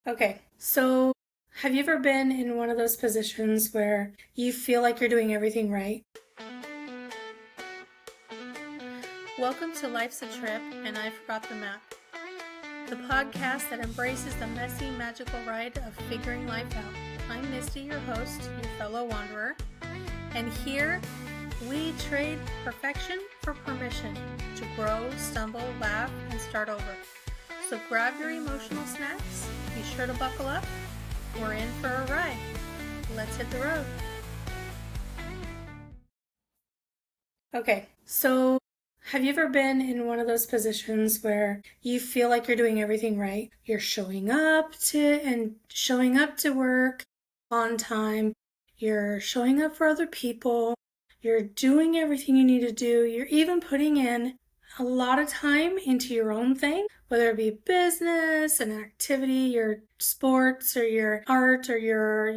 Okay, so have you ever been in one of those positions where you feel like you're doing everything right? Welcome to Life's a Trip and I Forgot the Map, the podcast that embraces the messy, magical ride of figuring life out. I'm Misty, your host, your fellow wanderer, and here we trade perfection for permission to grow, stumble, laugh, and start over. So grab your emotional snacks, be sure to buckle up. We're in for a ride. Let's hit the road. Okay, so have you ever been in one of those positions where you feel like you're doing everything right? You're showing up to work on time. You're showing up for other people. You're doing everything you need to do. You're even putting in a lot of time into your own thing, whether it be business, an activity, your sports or your art or your,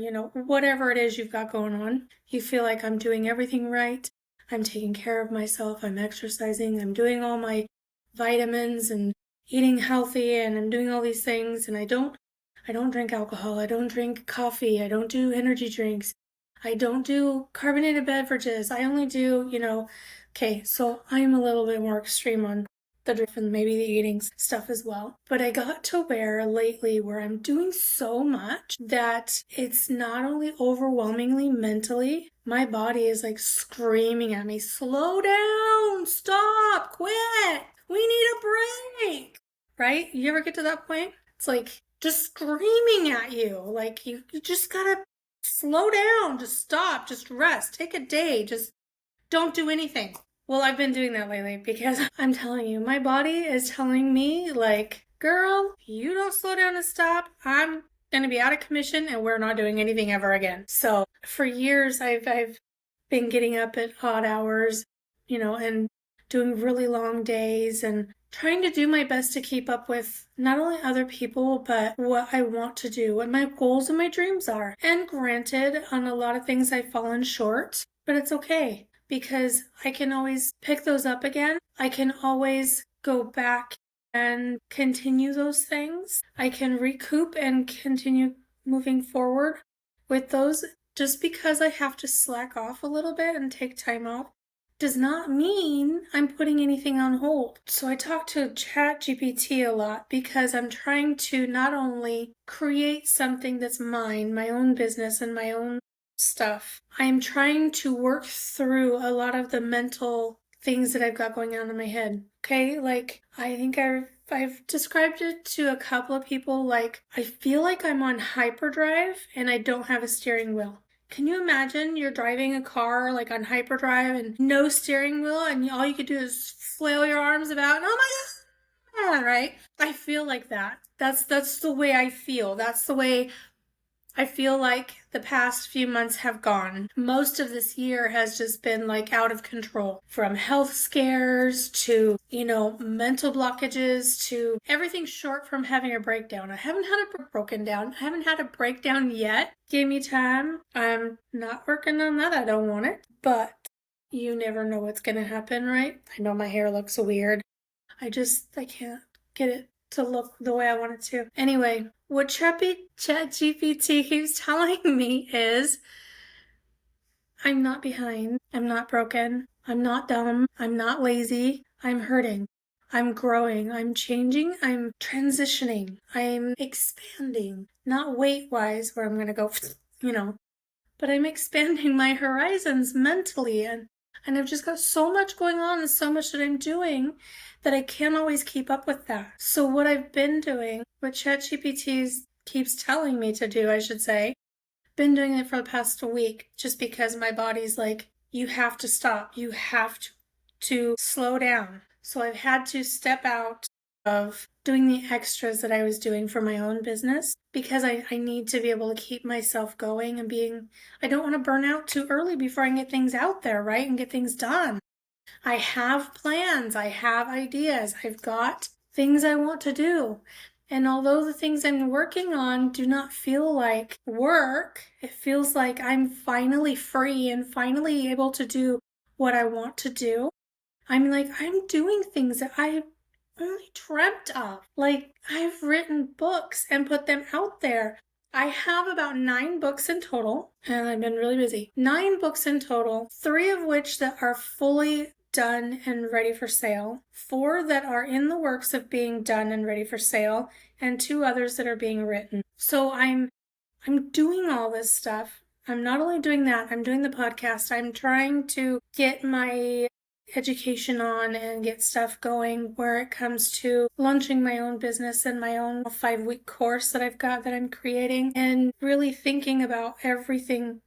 whatever it is you've got going on. You feel like I'm doing everything right. I'm taking care of myself. I'm exercising. I'm doing all my vitamins and eating healthy and I'm doing all these things. And I don't drink alcohol. I don't drink coffee. I don't do energy drinks. I don't do carbonated beverages. I only do, okay, so I'm a little bit more extreme on the drink and maybe the eating stuff as well. But I got to where lately where I'm doing so much that it's not only overwhelmingly mentally, my body is like screaming at me, slow down, stop, quit, we need a break, right? You ever get to that point? It's like just screaming at you, like you just gotta slow down, just stop, just rest, take a day, just don't do anything. Well, I've been doing that lately because I'm telling you, my body is telling me, like, girl, you don't slow down and stop, I'm going to be out of commission and we're not doing anything ever again. So for years, I've been getting up at odd hours, and doing really long days and trying to do my best to keep up with not only other people, but what I want to do, what my goals and my dreams are. And granted, on a lot of things I've fallen short, but it's okay because I can always pick those up again. I can always go back and continue those things. I can recoup and continue moving forward with those. Just because I have to slack off a little bit and take time off does not mean I'm putting anything on hold. So I talk to ChatGPT a lot because I'm trying to not only create something that's mine, my own business and my own stuff. I'm trying to work through a lot of the mental things that I've got going on in my head. Okay, like I think I've described it to a couple of people like I feel like I'm on hyperdrive and I don't have a steering wheel. Can you imagine you're driving a car like on hyperdrive and no steering wheel and all you could do is flail your arms about and oh my God, right? I feel like that. That's the way I feel. That's the way I feel like the past few months have gone. Most of this year has just been like out of control. From health scares to, mental blockages to everything short from having a breakdown. I haven't had a broken down. I haven't had a breakdown yet. Give me time. I'm not working on that. I don't want it. But you never know what's going to happen, right? I know my hair looks weird. I can't get it to look the way I want it to. Anyway, what ChatGPT keeps telling me is I'm not behind. I'm not broken. I'm not dumb. I'm not lazy. I'm hurting. I'm growing. I'm changing. I'm transitioning. I'm expanding. Not weight-wise where I'm going to go, but I'm expanding my horizons mentally and I've just got so much going on and so much that I'm doing that I can't always keep up with that. So what I've been doing, what ChatGPT keeps telling me to do, I should say, been doing it for the past week just because my body's like, you have to stop. You have to slow down. So I've had to step out of doing the extras that I was doing for my own business because I need to be able to keep myself going and I don't want to burn out too early before I can get things out there, right? And get things done. I have plans. I have ideas. I've got things I want to do. And although the things I'm working on do not feel like work, it feels like I'm finally free and finally able to do what I want to do. I'm doing things that I only dreamt of. Like, I've written books and put them out there. I have about 9 books in total, and I've been really busy. 9 books in total, 3 of which that are fully done and ready for sale, 4 that are in the works of being done and ready for sale, and 2 others that are being written. So I'm doing all this stuff. I'm not only doing that, I'm doing the podcast. I'm trying to get my education on and get stuff going where it comes to launching my own business and my own 5-week course that I've got that I'm creating, and really thinking about everything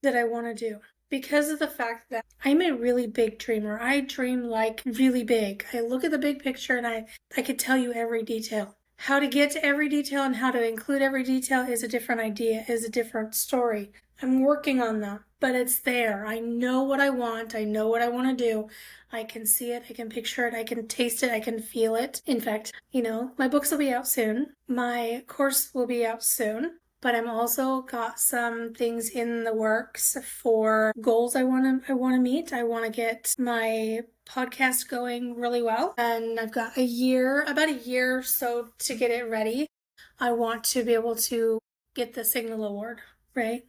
that I want to do. Because of the fact that I'm a really big dreamer. I dream like really big. I look at the big picture and I could tell you every detail. How to get to every detail and how to include every detail is a different idea, is a different story. I'm working on that, but it's there. I know what I want. I know what I want to do. I can see it. I can picture it. I can taste it. I can feel it. In fact, my books will be out soon. My course will be out soon. But I'm also got some things in the works for goals I want to meet. I want to get my podcast going really well, and I've got about a year or so to get it ready. I want to be able to get the Signal Award, right?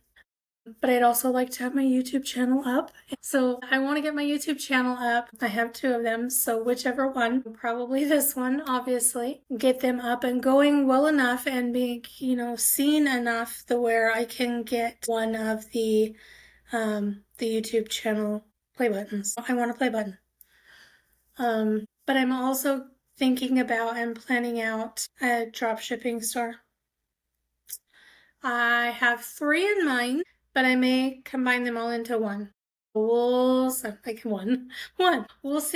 But I'd also like to have my YouTube channel up. So I want to get my YouTube channel up. I have 2 of them, so whichever one, probably this one, obviously, get them up and going well enough and being, seen enough to where I can get one of the YouTube channel play buttons. I want a play button. But I'm also thinking about and planning out a drop shipping store. I have 3 in mind, but I may combine them all into one. We'll see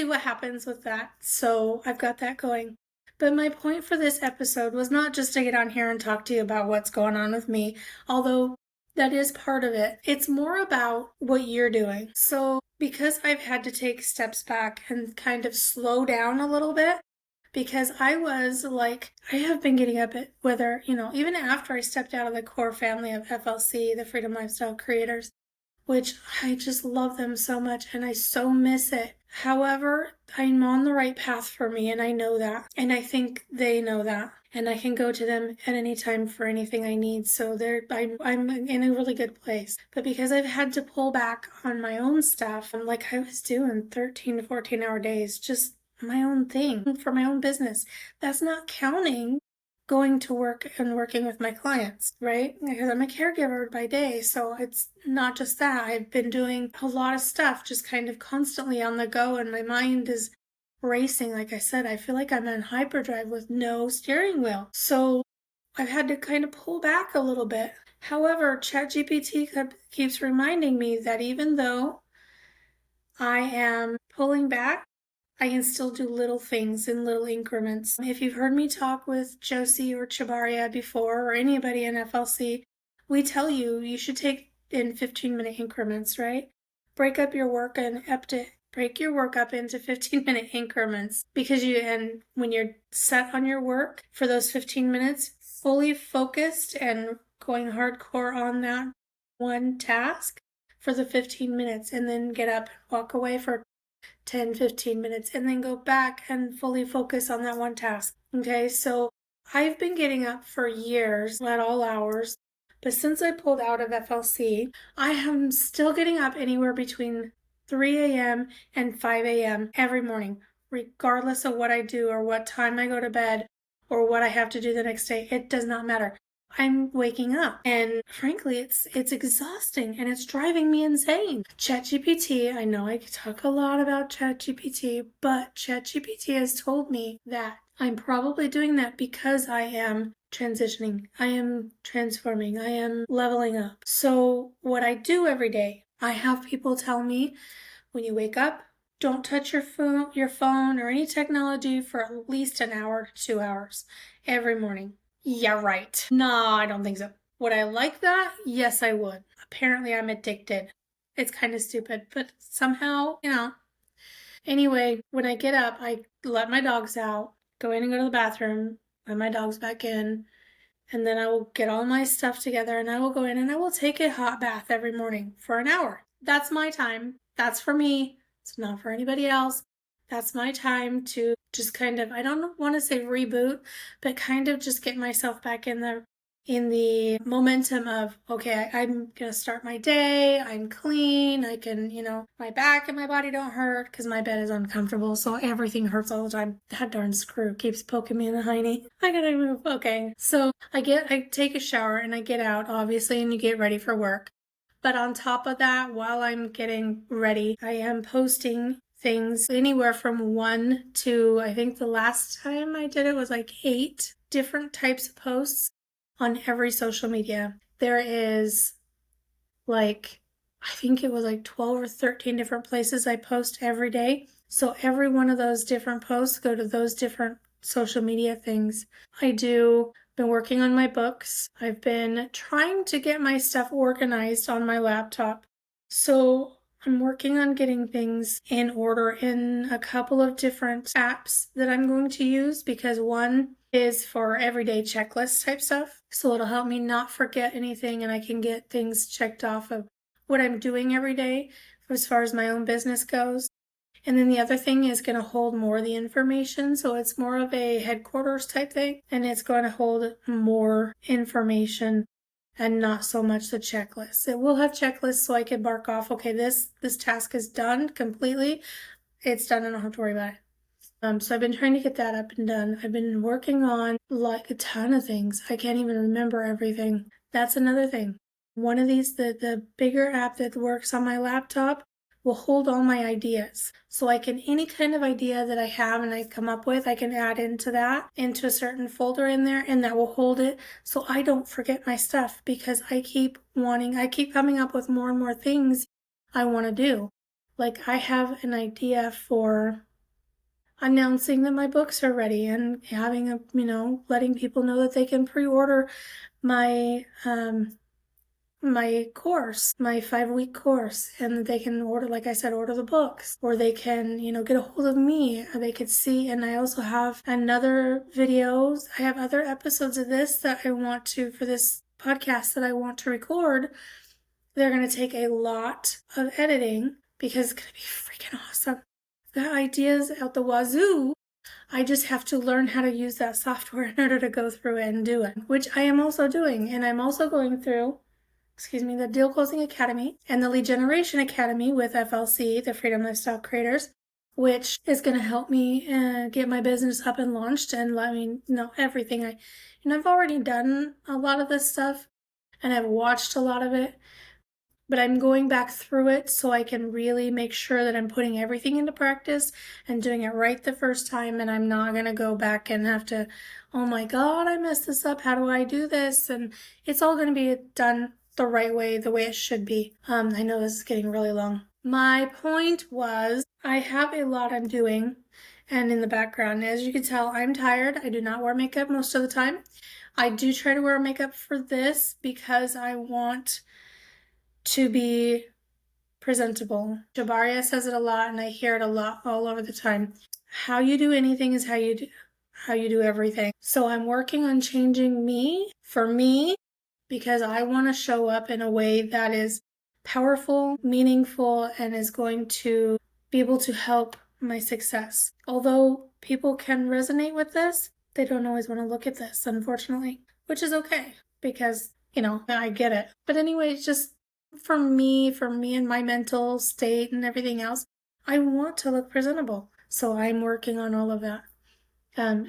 what happens with that. So I've got that going. But my point for this episode was not just to get on here and talk to you about what's going on with me, although that is part of it. It's more about what you're doing. So because I've had to take steps back and kind of slow down a little bit, because I have been getting up at even after I stepped out of the core family of FLC, the Freedom Lifestyle Creators, which I just love them so much and I so miss it. However, I'm on the right path for me and I know that. And I think they know that. And I can go to them at any time for anything I need. So I'm in a really good place. But because I've had to pull back on my own stuff, like I was doing 13 to 14-hour days, just my own thing for my own business. That's not counting going to work and working with my clients, right? Because I'm a caregiver by day, so it's not just that. I've been doing a lot of stuff just kind of constantly on the go, and my mind is racing. Like I said, I feel like I'm in hyperdrive with no steering wheel. So I've had to kind of pull back a little bit. However, ChatGPT keeps reminding me that even though I am pulling back, I can still do little things in little increments. If you've heard me talk with Josie or Chabaria before, or anybody in FLC, we tell you should take in 15-minute increments, right? Break your work up into 15-minute increments, because when you're set on your work for those 15 minutes, fully focused and going hardcore on that one task for the 15 minutes, and then get up and walk away for 10-15 minutes and then go back and fully focus on that one task. Okay, so I've been getting up for years at all hours, but since I pulled out of FLC, I am still getting up anywhere between 3 a.m. and 5 a.m. every morning, regardless of what I do or what time I go to bed or what I have to do the next day. It does not matter. I'm waking up, and frankly, it's exhausting and it's driving me insane. ChatGPT, I know I talk a lot about ChatGPT, but ChatGPT has told me that I'm probably doing that because I am transitioning, I am transforming, I am leveling up. So what I do every day, I have people tell me, when you wake up, don't touch your phone or any technology for at least an hour to 2 hours every morning. Yeah, right. No, I don't think so. Would I like that? Yes, I would. Apparently, I'm addicted. It's kind of stupid, but somehow, Anyway, when I get up, I let my dogs out, go in and go to the bathroom, let my dogs back in, and then I will get all my stuff together and I will go in and I will take a hot bath every morning for an hour. That's my time. That's for me. It's not for anybody else. That's my time to just kind of, I don't want to say reboot, but kind of just get myself back in the momentum of, okay, I'm gonna start my day, I'm clean, I can, my back and my body don't hurt because my bed is uncomfortable, so everything hurts all the time. That darn screw keeps poking me in the hiney. I gotta move. Okay. So I take a shower and I get out, obviously, and you get ready for work. But on top of that, while I'm getting ready, I am posting things anywhere from 1 to, I think the last time I did it was like 8 different types of posts on every social media. There is like, I think it was like 12 or 13 different places I post every day. So every one of those different posts go to those different social media things. Been working on my books. I've been trying to get my stuff organized on my laptop. So I'm working on getting things in order in a couple of different apps that I'm going to use, because one is for everyday checklist type stuff. So it'll help me not forget anything and I can get things checked off of what I'm doing every day as far as my own business goes. And then the other thing is going to hold more of the information. So it's more of a headquarters type thing, and it's going to hold more information and not so much the checklist. It will have checklists so I can mark off, okay, this task is done completely. It's done and I don't have to worry about it. So I've been trying to get that up and done. I've been working on like a ton of things. I can't even remember everything. That's another thing. One of these, the bigger app that works on my laptop, will hold all my ideas. So I can, any kind of idea that I have and I come up with, I can add into a certain folder in there, and that will hold it so I don't forget my stuff, because I keep coming up with more and more things I want to do. Like I have an idea for announcing that my books are ready and having letting people know that they can pre-order my my course, my 5-week course, and they can order, like I said, order the books, or they can, get a hold of me, or they could see. And I also have another videos. I have other episodes of this that I want to, for this podcast that I want to record. They're going to take a lot of editing because it's going to be freaking awesome. The ideas out the wazoo. I just have to learn how to use that software in order to go through it and do it, which I am also doing. And I'm also going through the Deal Closing Academy and the Lead Generation Academy with FLC, the Freedom Lifestyle Creators, which is going to help me get my business up and launched and let me know everything. I've already done a lot of this stuff and I've watched a lot of it, but I'm going back through it so I can really make sure that I'm putting everything into practice and doing it right the first time, and I'm not going to go back and have to, oh my God, I messed this up. How do I do this? And it's all going to be done the right way, the way it should be. I know this is getting really long. My point was, I have a lot I'm doing, and in the background, as you can tell, I'm tired. I do not wear makeup most of the time. I do try to wear makeup for this because I want to be presentable. Jabaria says it a lot, and I hear it a lot all over the time. How you do anything is how you do everything. So I'm working on changing me for me, because I want to show up in a way that is powerful, meaningful, and is going to be able to help my success. Although people can resonate with this, they don't always want to look at this, unfortunately, which is okay, because, I get it. But anyway, it's just for me and my mental state and everything else, I want to look presentable. So I'm working on all of that.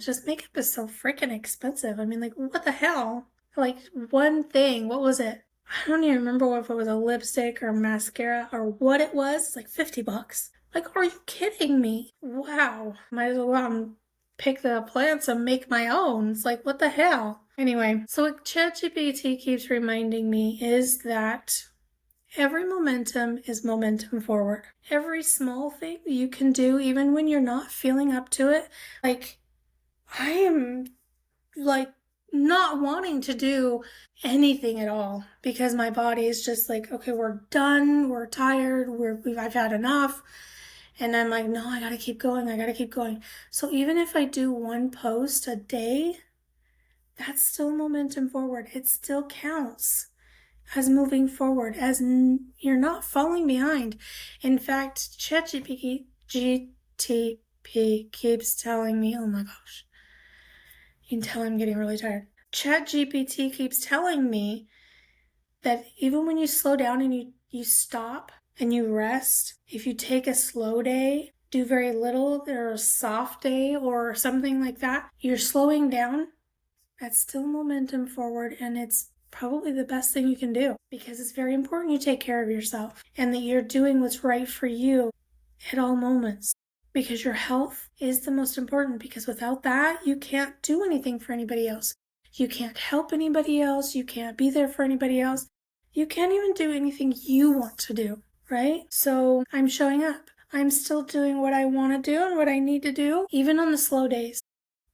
Just makeup is so freaking expensive. I mean, like, what the hell? Like, one thing, what was it? I don't even remember if it was a lipstick or mascara or what it was. It's like $50. Like, are you kidding me? Wow. Might as well go out and pick the plants and make my own. It's like, what the hell? Anyway, so what ChatGPT keeps reminding me is that every momentum is momentum forward. Every small thing you can do, even when you're not feeling up to it, like, I am like not wanting to do anything at all because my body is just like, okay, we're done, we're tired, I've had enough. And I'm like, no, I gotta keep going. So even if I do one post a day, that's still momentum forward. It still counts as moving forward, as you're not falling behind. In fact, ChatGPT keeps telling me, oh my gosh, you can tell I'm getting really tired. ChatGPT keeps telling me that even when you slow down and you stop and you rest, if you take a slow day, do very little, or a soft day or something like that, you're slowing down. That's still momentum forward, and it's probably the best thing you can do, because it's very important you take care of yourself and that you're doing what's right for you at all moments, because your health is the most important, because without that, you can't do anything for anybody else. You can't help anybody else. You can't be there for anybody else. You can't even do anything you want to do, right? So I'm showing up. I'm still doing what I want to do and what I need to do, even on the slow days.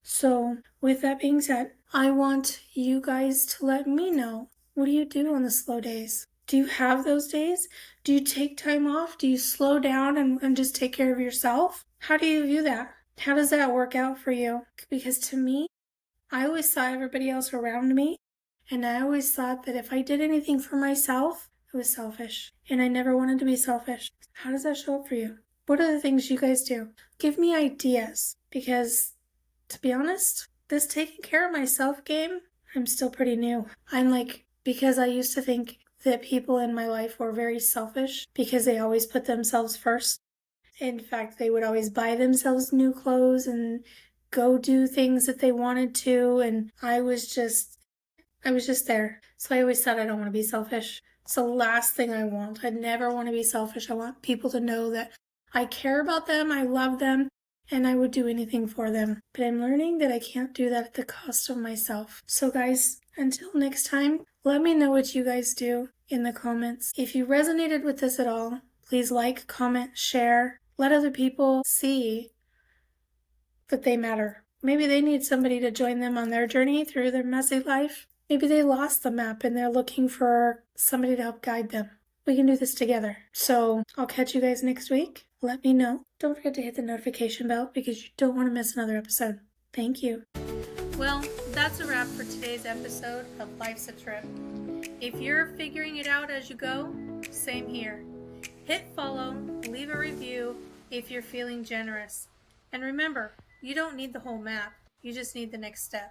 So with that being said, I want you guys to let me know, what do you do on the slow days? Do you have those days? Do you take time off? Do you slow down and just take care of yourself? How do you view that? How does that work out for you? Because to me, I always saw everybody else around me, and I always thought that if I did anything for myself, it was selfish. And I never wanted to be selfish. How does that show up for you? What are the things you guys do? Give me ideas, because to be honest, this taking care of myself game, I'm still pretty new. Because I used to think that people in my life were very selfish because they always put themselves first. In fact, they would always buy themselves new clothes and go do things that they wanted to, and I was just there. So I always thought I don't want to be selfish. So last thing I want, I never want to be selfish. I want people to know that I care about them, I love them, and I would do anything for them. But I'm learning that I can't do that at the cost of myself. So guys, until next time, let me know what you guys do in the comments. If you resonated with this at all, please like, comment, share. Let other people see that they matter. Maybe they need somebody to join them on their journey through their messy life. Maybe they lost the map and they're looking for somebody to help guide them. We can do this together. So I'll catch you guys next week. Let me know. Don't forget to hit the notification bell because you don't want to miss another episode. Thank you. Well, that's a wrap for today's episode of Life's a Trip. If you're figuring it out as you go, same here. Hit follow, leave a review if you're feeling generous. And remember, you don't need the whole map. You just need the next step.